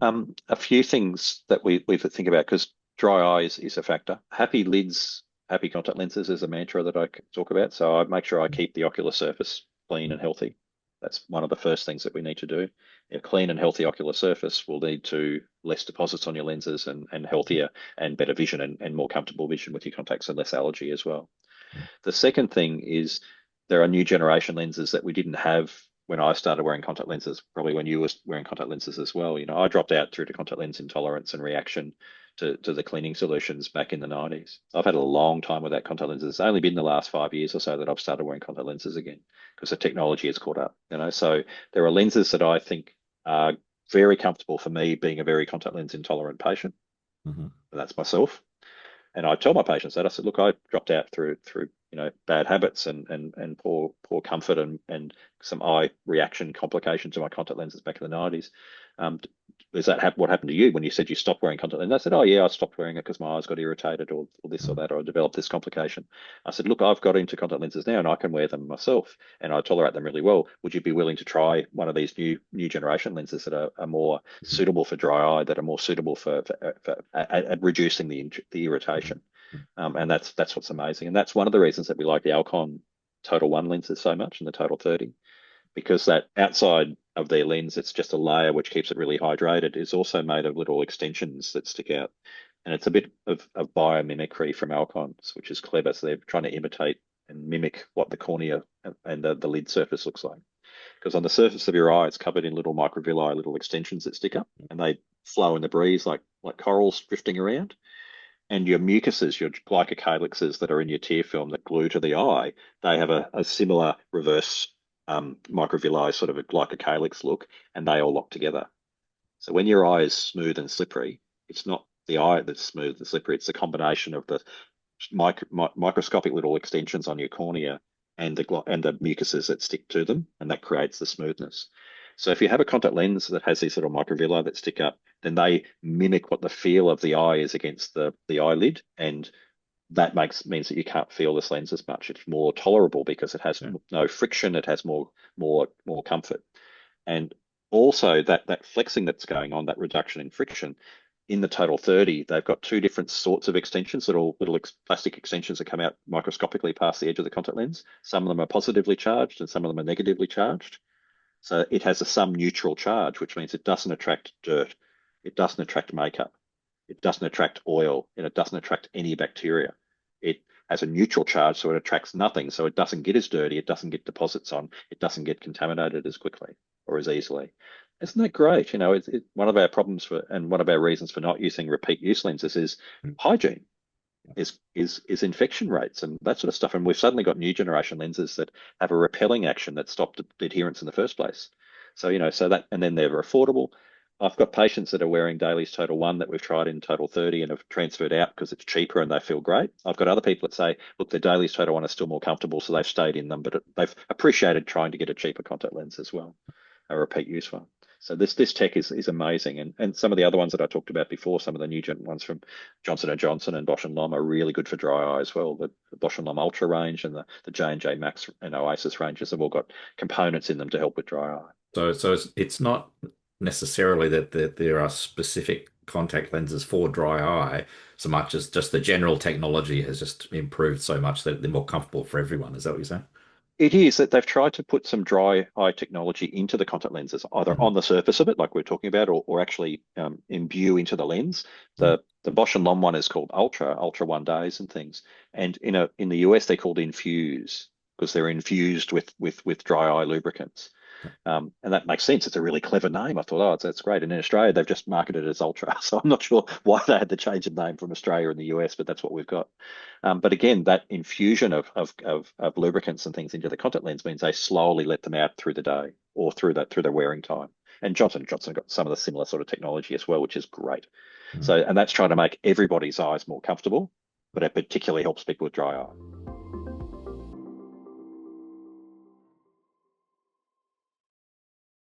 A few things that we think about because dry eyes is a factor. Happy lids, happy contact lenses is a mantra that I talk about. So I make sure I keep the ocular surface clean and healthy. That's one of the first things that we need to do. A clean and healthy ocular surface will lead to less deposits on your lenses and healthier and better vision and more comfortable vision with your contacts and less allergy as well. The second thing is there are new generation lenses that we didn't have when I started wearing contact lenses, probably when you were wearing contact lenses as well. I dropped out through to contact lens intolerance and reaction to the cleaning solutions back in the 90s. I've had a long time without contact lenses. It's only been the last 5 years or so that I've started wearing contact lenses again because the technology has caught up. So there are lenses that I think are very comfortable for me being a very contact lens intolerant patient. Hmm. That's myself. And I tell my patients that I said, look, I dropped out through bad habits and poor comfort and some eye reaction complications to my contact lenses back in the 90s. Um, is that what happened to you when you said you stopped wearing contact lenses? I said, oh yeah, I stopped wearing it because my eyes got irritated or this or that, or I developed this complication. I said, look, I've got into contact lenses now and I can wear them myself and I tolerate them really well. Would you be willing to try one of these new generation lenses that are more suitable for dry eye, that are more suitable for reducing the irritation? And that's what's amazing. And that's one of the reasons that we like the Alcon Total One lenses so much and the Total 30, because that outside of their lens, it's just a layer which keeps it really hydrated, is also made of little extensions that stick out. And it's a bit of biomimicry from Alcons, which is clever. So they're trying to imitate and mimic what the cornea and the lid surface looks like. Because on the surface of your eye, it's covered in little microvilli, little extensions that stick up, and they flow in the breeze like corals drifting around. And your mucuses, your glycocalyxes that are in your tear film that glue to the eye, they have a similar reverse microvilli sort of a glycocalyx look, and they all lock together. So when your eye is smooth and slippery, it's not the eye that's smooth and slippery, it's the combination of the microscopic little extensions on your cornea and the mucuses that stick to them, and that creates the smoothness. So if you have a contact lens that has these little microvilli that stick up, then they mimic what the feel of the eye is against the eyelid, and that means that you can't feel this lens as much. It's more tolerable because it has Yeah. no friction. It has more comfort, and also that flexing that's going on, that reduction in friction. In the Total 30, they've got two different sorts of extensions, little plastic extensions that come out microscopically past the edge of the contact lens. Some of them are positively charged and some of them are negatively charged. So it has a sum neutral charge, which means it doesn't attract dirt. It doesn't attract makeup. It doesn't attract oil, and it doesn't attract any bacteria. It has a neutral charge, so it attracts nothing. So it doesn't get as dirty. It doesn't get deposits on. It doesn't get contaminated as quickly or as easily. Isn't that great? One of our problems and one of our reasons for not using repeat use lenses is hygiene, is infection rates and that sort of stuff. And we've suddenly got new generation lenses that have a repelling action that stopped the adherence in the first place. So that, and then they're affordable. I've got patients that are wearing Dailies Total One that we've tried in Total 30 and have transferred out because it's cheaper and they feel great. I've got other people that say, look, the Dailies Total One is still more comfortable, so they've stayed in them, but they've appreciated trying to get a cheaper contact lens as well, a repeat use one. So this tech is amazing, and some of the other ones that I talked about before, some of the new ones from Johnson and Johnson and Bosch and Lomb are really good for dry eye as well. The Bosch and Lomb Ultra range and the J&J Max and Oasis ranges have all got components in them to help with dry eye. So it's not necessarily that there are specific contact lenses for dry eye, so much as just the general technology has just improved so much that they're more comfortable for everyone. Is that what you're saying? It is that they've tried to put some dry eye technology into the contact lenses, either Mhm. on the surface of it, like we're talking about, or actually imbue into the lens. Mhm. The Bosch and Lomb one is called Ultra 1 days and things, and in the US they're called Infuse because they're infused with dry eye lubricants. And that makes sense. It's a really clever name. I thought, oh, that's great. And in Australia, they've just marketed it as Ultra. So I'm not sure why they had to change the name from Australia and the US, but that's what we've got. But again, that infusion of lubricants and things into the contact lens means they slowly let them out through the day or through their wearing time. And Johnson got some of the similar sort of technology as well, which is great. Mhm. And that's trying to make everybody's eyes more comfortable, but it particularly helps people with dry eye.